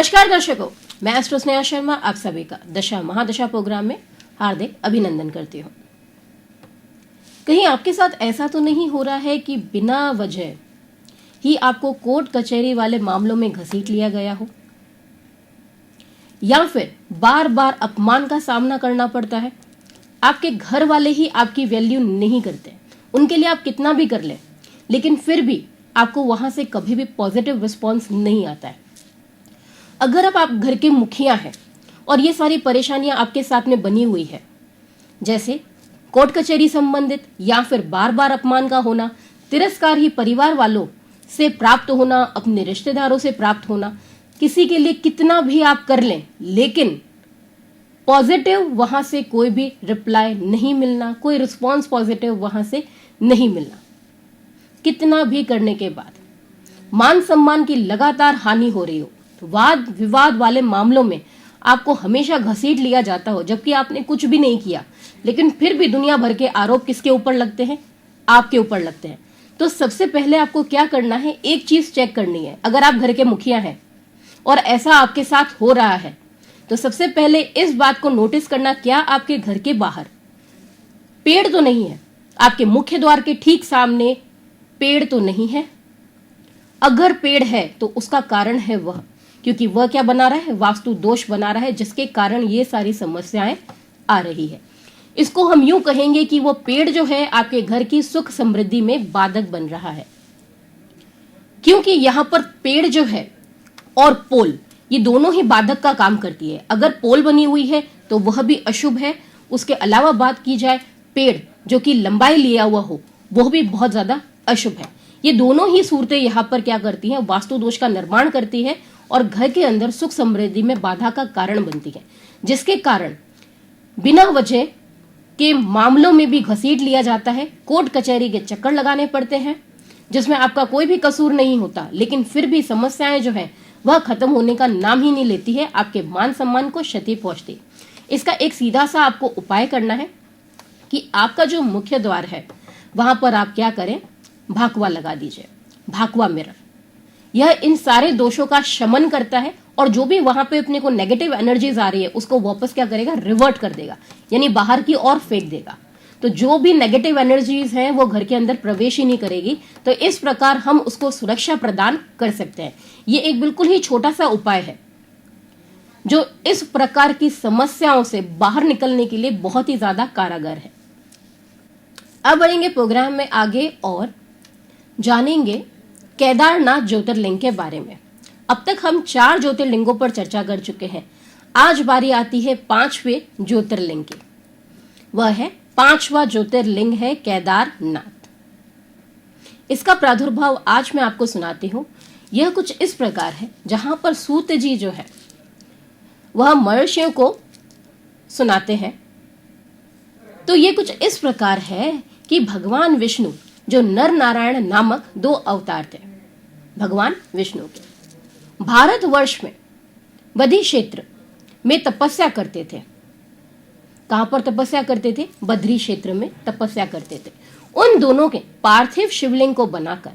नमस्कार दर्शकों, मैं एस्ट्रो स्नेहा शर्मा आप सभी का दशा महादशा प्रोग्राम में हार्दिक अभिनंदन करती हूँ। कहीं आपके साथ ऐसा तो नहीं हो रहा है कि बिना वजह ही आपको कोर्ट कचहरी वाले मामलों में घसीट लिया गया हो, या फिर बार बार अपमान का सामना करना पड़ता है। आपके घर वाले ही आपकी वैल्यू नहीं करते, उनके लिए आप कितना भी कर लें, लेकिन फिर भी आपको वहां से कभी भी पॉजिटिव रिस्पॉन्स नहीं आता है। अगर आप घर के मुखिया हैं और ये सारी परेशानियां आपके साथ में बनी हुई है, जैसे कोर्ट कचहरी संबंधित या फिर बार बार अपमान का होना, तिरस्कार ही परिवार वालों से प्राप्त होना, अपने रिश्तेदारों से प्राप्त होना, किसी के लिए कितना भी आप कर लें लेकिन पॉजिटिव वहां से कोई भी रिप्लाई नहीं मिलना, कोई रिस्पॉन्स पॉजिटिव वहां से नहीं मिलना, कितना भी करने के बाद मान सम्मान की लगातार हानि हो रही हो, वाद विवाद वाले मामलों में आपको हमेशा घसीट लिया जाता हो जबकि आपने कुछ भी नहीं किया, लेकिन फिर भी दुनिया भर के आरोप किसके ऊपर लगते हैं? आपके ऊपर लगते हैं। तो सबसे पहले आपको क्या करना है, एक चीज चेक करनी है। अगर आप घर के मुखिया हैं और ऐसा आपके साथ हो रहा है तो सबसे पहले इस बात को नोटिस करना, क्या आपके घर के बाहर पेड़ तो नहीं है? आपके मुख्य द्वार के ठीक सामने पेड़ तो नहीं है? अगर पेड़ है तो उसका कारण है वह, क्योंकि वह क्या बना रहा है? वास्तु दोष बना रहा है, जिसके कारण ये सारी समस्याएं आ रही है। इसको हम यूं कहेंगे कि वो पेड़ जो है आपके घर की सुख समृद्धि में बाधक बन रहा है, क्योंकि यहां पर पेड़ जो है और पोल, ये दोनों ही बाधक का काम करती है। अगर पोल बनी हुई है तो वह भी अशुभ है। उसके अलावा बात की जाए पेड़ जो कि लंबाई लिया हुआ हो, वह भी बहुत ज्यादा अशुभ है। ये दोनों ही सूरतें यहाँ पर क्या करती हैं? वास्तु दोष का निर्माण करती है और घर के अंदर सुख समृद्धि में बाधा का कारण बनती है, जिसके कारण बिना वजह के मामलों में भी घसीट लिया जाता है। कोर्ट कचहरी के चक्कर लगाने पड़ते हैं जिसमें आपका कोई भी कसूर नहीं होता, लेकिन फिर भी समस्याएं जो है वह खत्म होने का नाम ही नहीं लेती है, आपके मान सम्मान को क्षति पहुंचती। इसका एक सीधा सा आपको उपाय करना है कि आपका जो मुख्य द्वार है वहां पर आप क्या करें, भाकवा लगा दीजिए, भाकवा मिरर। यह इन सारे दोषों का शमन करता है और जो भी वहां पे अपने को नेगेटिव एनर्जीज आ रही है उसको वापस क्या करेगा, रिवर्ट कर देगा, यानी बाहर की ओर फेंक देगा। तो जो भी नेगेटिव एनर्जीज हैं वो घर के अंदर प्रवेश ही नहीं करेगी। तो इस प्रकार हम उसको सुरक्षा प्रदान कर सकते हैं। ये एक बिल्कुल ही छोटा सा उपाय है जो इस प्रकार की समस्याओं से बाहर निकलने के लिए बहुत ही ज्यादा कारगर है। अब बढ़ेंगे प्रोग्राम में आगे और जानेंगे केदारनाथ ज्योतिर्लिंग के बारे में। अब तक हम 4 ज्योतिर्लिंगों पर चर्चा कर चुके हैं। आज बारी आती है 5वें ज्योतिर्लिंग की। वह है 5वां ज्योतिर्लिंग है केदारनाथ। इसका प्रादुर्भाव आज मैं आपको सुनाती हूं। यह कुछ इस प्रकार है, जहां पर सूत जी जो है वह महर्षियों को सुनाते हैं। तो यह कुछ इस प्रकार है कि भगवान विष्णु जो नर नारायण नामक 2 अवतार थे, भगवान विष्णु के भारतवर्ष में बद्री क्षेत्र में तपस्या करते थे। कहां पर तपस्या करते थे? बद्री क्षेत्र में तपस्या करते थे। उन दोनों के पार्थिव शिवलिंग को बनाकर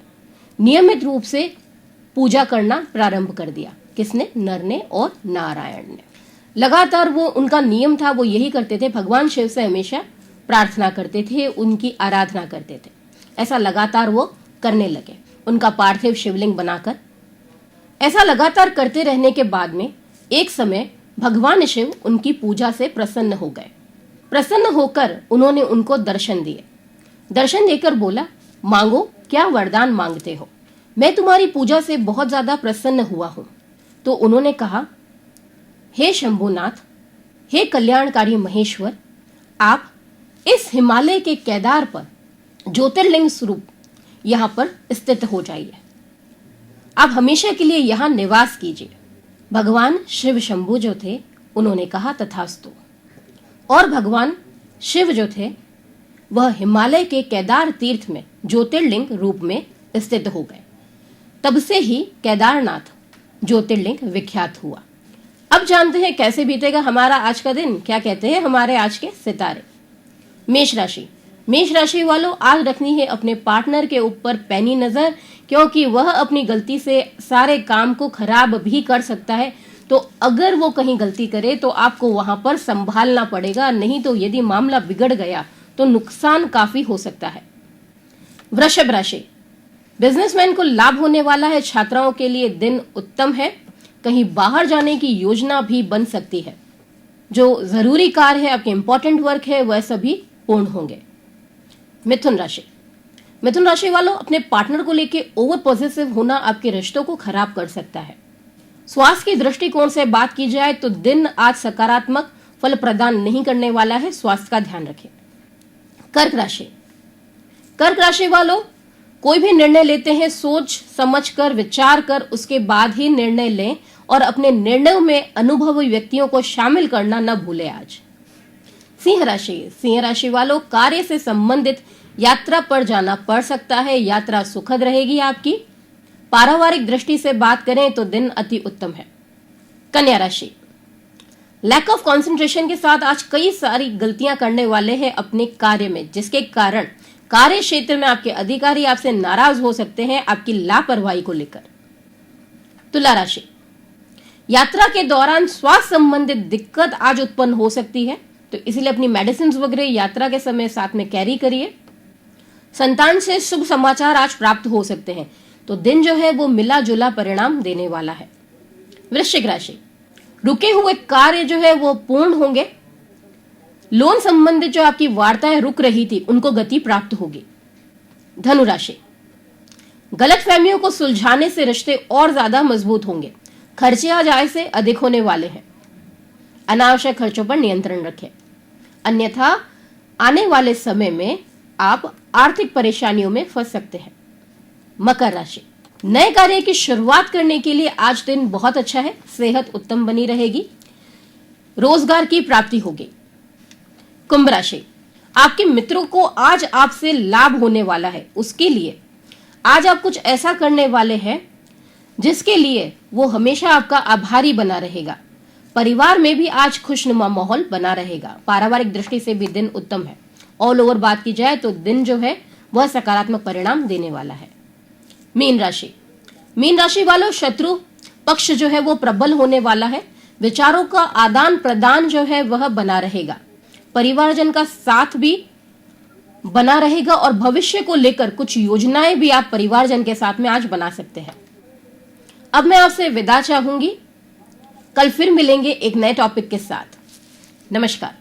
नियमित रूप से पूजा करना प्रारंभ कर दिया। किसने? नर ने और नारायण ने। लगातार वो उनका नियम था, वो यही करते थे, भगवान शिव से हमेशा प्रार्थना करते थे, उनकी आराधना करते थे। ऐसा लगातार वो करने लगे, उनका पार्थिव शिवलिंग बनाकर। ऐसा लगातार करते रहने के बाद में एक समय भगवान शिव उनकी पूजा से प्रसन्न हो गए। प्रसन्न होकर उन्होंने उनको दर्शन दिए। दर्शन देकर बोला, मांगो, क्या वरदान मांगते हो? मैं तुम्हारी पूजा से बहुत ज्यादा प्रसन्न हुआ हूं। तो उन्होंने कहा, हे शंभुनाथ, हे कल्याणकारी महेश्वर, आप इस हिमालय के केदार पर ज्योतिर्लिंग स्वरूप यहां पर स्थित हो जाइए। आप हमेशा के लिए यहां निवास कीजिए। भगवान शिव शंभु जो थे उन्होंने कहा तथास्तु। और भगवान शिव जो थे वह हिमालय के केदार तीर्थ में ज्योतिर्लिंग रूप में स्थित हो गए। तब से ही केदारनाथ ज्योतिर्लिंग विख्यात हुआ। अब जानते हैं कैसे बीतेगा हमारा आज का दिन। क्या कहते हैं हमारे आज के सितारे? मेष राशि, मेष राशि वालों, आज रखनी है अपने पार्टनर के ऊपर पैनी नजर, क्योंकि वह अपनी गलती से सारे काम को खराब भी कर सकता है। तो अगर वो कहीं गलती करे तो आपको वहां पर संभालना पड़ेगा, नहीं तो यदि मामला बिगड़ गया तो नुकसान काफी हो सकता है। वृषभ राशि, बिजनेसमैन को लाभ होने वाला है। छात्राओं के लिए दिन उत्तम है। कहीं बाहर जाने की योजना भी बन सकती है। जो जरूरी कार्य है, आपके इंपॉर्टेंट वर्क है, वह सभी पूर्ण होंगे। मिथुन राशि, मिथुन राशि वालों, अपने पार्टनर को लेकर ओवर पॉजिटिव होना आपके रिश्तों को खराब कर सकता है। स्वास्थ्य की दृष्टिकोण से बात की जाए तो दिन आज सकारात्मक फल प्रदान नहीं करने वाला है। स्वास्थ्य का ध्यान रखें। कर्क राशि, कर्क राशि वालों, कोई भी निर्णय लेते हैं सोच समझ कर, विचार कर उसके बाद ही निर्णय लें और अपने निर्णयों में अनुभवी व्यक्तियों को शामिल करना न भूलें। आज सिंह राशि, सिंह राशि वालों, कार्य से संबंधित यात्रा पर जाना पड़ सकता है। यात्रा सुखद रहेगी आपकी। पारिवारिक दृष्टि से बात करें तो दिन अति उत्तम है। कन्या राशि, लैक ऑफ कंसंट्रेशन के साथ आज कई सारी गलतियां करने वाले हैं अपने कार्य में, जिसके कारण कार्य क्षेत्र में आपके अधिकारी आपसे नाराज हो सकते हैं आपकी लापरवाही को लेकर। तुला राशि, यात्रा के दौरान स्वास्थ्य संबंधित दिक्कत आज उत्पन्न हो सकती है, तो इसलिए अपनी मेडिसिन वगैरह यात्रा के समय साथ में कैरी करिए। संतान से शुभ समाचार आज प्राप्त हो सकते हैं, तो दिन जो है वो मिला जुला परिणाम देने वाला है। वृश्चिक राशि, रुके हुए कार्य जो है वो पूर्ण होंगे। लोन संबंधित जो आपकी वार्ताएं रुक रही थी उनको गति प्राप्त होगी। धनु राशि, गलतफहमियों को सुलझाने से रिश्ते और ज्यादा मजबूत होंगे। खर्चे आज आय से अधिक होने वाले हैं। अनावश्यक खर्चों पर नियंत्रण रखें, अन्यथा आने वाले समय में आप आर्थिक परेशानियों में फंस सकते हैं। मकर राशि, नए कार्य की शुरुआत करने के लिए आज दिन बहुत अच्छा है। सेहत उत्तम बनी रहेगी। रोजगार की प्राप्ति होगी। कुंभ राशि, आपके मित्रों को आज आपसे लाभ होने वाला है। उसके लिए आज आप कुछ ऐसा करने वाले हैं जिसके लिए वो हमेशा आपका आभारी बना रहेगा। परिवार में भी आज खुशनुमा माहौल बना रहेगा। पारिवारिक दृष्टि से भी दिन उत्तम है। ऑल ओवर बात की जाए तो दिन जो है वह सकारात्मक परिणाम देने वाला है। मीन राशि, मीन राशि वालों, शत्रु पक्ष जो है वो प्रबल होने वाला है। विचारों का आदान प्रदान जो है वह बना रहेगा। परिवारजन का साथ भी बना रहेगा और भविष्य को लेकर कुछ योजनाएं भी आप परिवारजन के साथ में आज बना सकते हैं। अब मैं आपसे विदा चाहूंगी। कल फिर मिलेंगे एक नए टॉपिक के साथ। नमस्कार।